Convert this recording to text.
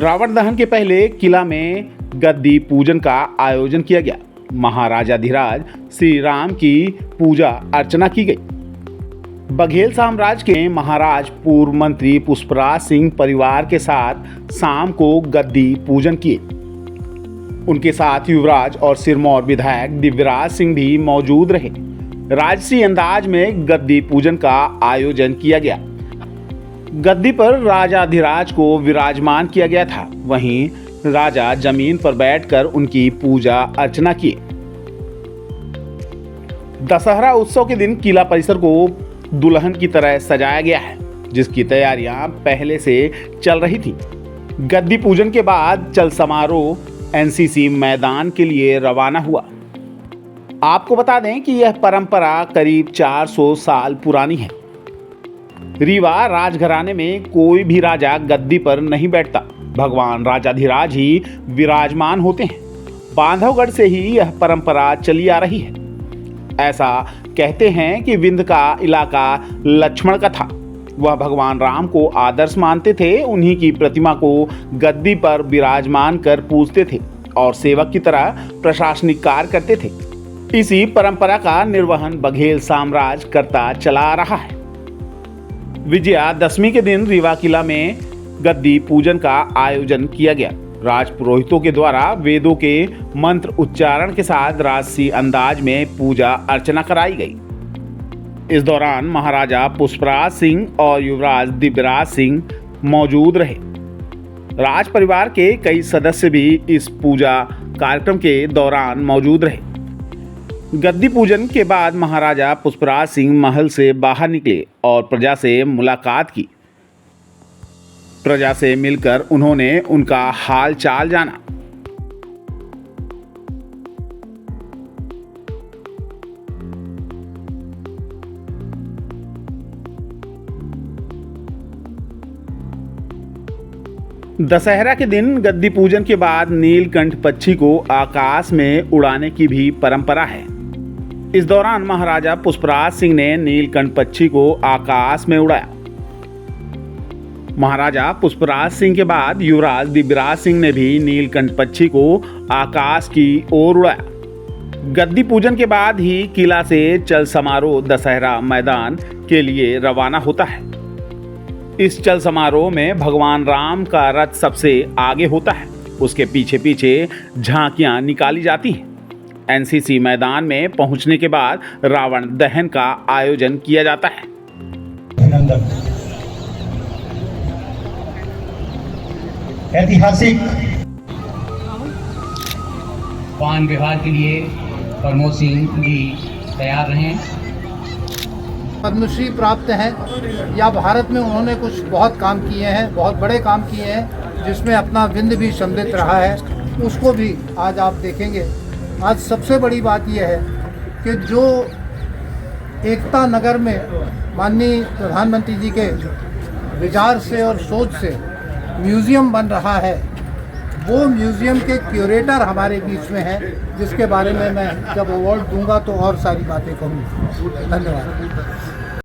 रावण दहन के पहले किला में गद्दी पूजन का आयोजन किया गया। महाराजाधिराज श्री राम की पूजा अर्चना की गई। बघेल साम्राज्य के महाराज पूर्व मंत्री पुष्पराज सिंह परिवार के साथ शाम को गद्दी पूजन किए। उनके साथ युवराज और सिरमौर विधायक दिव्यराज सिंह भी मौजूद रहे। राजसी अंदाज में गद्दी पूजन का आयोजन किया गया। गद्दी पर राजाधिराज को विराजमान किया गया था। वहीं राजा जमीन पर बैठकर उनकी पूजा अर्चना किए। दशहरा उत्सव के दिन किला परिसर को दुल्हन की तरह सजाया गया है, जिसकी तैयारियां पहले से चल रही थी। गद्दी पूजन के बाद चल समारोह एनसीसी मैदान के लिए रवाना हुआ। आपको बता दें कि यह परंपरा करीब 400 साल पुरानी है। रीवा राजघराने में कोई भी राजा गद्दी पर नहीं बैठता। भगवान राजाधिराज ही विराजमान होते हैं। बांधवगढ़ से ही यह परंपरा चली आ रही है। ऐसा कहते हैं कि विंध्य का इलाका लक्ष्मण का था। वह भगवान राम को आदर्श मानते थे। उन्हीं की प्रतिमा को गद्दी पर विराजमान कर पूजते थे और सेवक की तरह प्रशासनिक कार्य करते थे। इसी परंपरा का निर्वहन बघेल साम्राज्य करता चला रहा है। विजयादशमी के दिन रीवा किला में गद्दी पूजन का आयोजन किया गया। राजपुरोहितों के द्वारा वेदों के मंत्र उच्चारण के साथ राजसी अंदाज में पूजा अर्चना कराई गई। इस दौरान महाराजा पुष्पराज सिंह और युवराज दिव्यराज सिंह मौजूद रहे। राज परिवार के कई सदस्य भी इस पूजा कार्यक्रम के दौरान मौजूद रहे। गद्दी पूजन के बाद महाराजा पुष्पराज सिंह महल से बाहर निकले और प्रजा से मुलाकात की। प्रजा से मिलकर उन्होंने उनका हाल चाल जाना। दशहरा के दिन गद्दी पूजन के बाद नीलकंठ पक्षी को आकाश में उड़ाने की भी परंपरा है। इस दौरान महाराजा पुष्पराज सिंह ने नीलकंठ पक्षी को आकाश में उड़ाया। महाराजा पुष्पराज सिंह के बाद युवराज दिव्यराज सिंह ने भी नीलकंठ पक्षी को आकाश की ओर उड़ाया। गद्दी पूजन के बाद ही किला से चल समारोह दशहरा मैदान के लिए रवाना होता है। इस चल समारोह में भगवान राम का रथ सबसे आगे होता है। उसके पीछे पीछे झांकियां निकाली जाती हैं। एनसीसी मैदान में पहुंचने के बाद रावण दहन का आयोजन किया जाता है। ऐतिहासिक वाहन व्यवहार के लिए प्रमोद सिंह जी तैयार रहें। पद्मश्री प्राप्त है या भारत में उन्होंने कुछ बहुत काम किए हैं, बहुत बड़े काम किए हैं, जिसमें अपना विंध्य भी सम्मिलित रहा है। उसको भी आज आप देखेंगे। आज सबसे बड़ी बात यह है कि जो एकता नगर में माननीय प्रधानमंत्री जी के विचार से और सोच से म्यूज़ियम बन रहा है, वो म्यूज़ियम के क्यूरेटर हमारे बीच में हैं, जिसके बारे में मैं जब अवार्ड दूंगा तो और सारी बातें कहूँगा। धन्यवाद।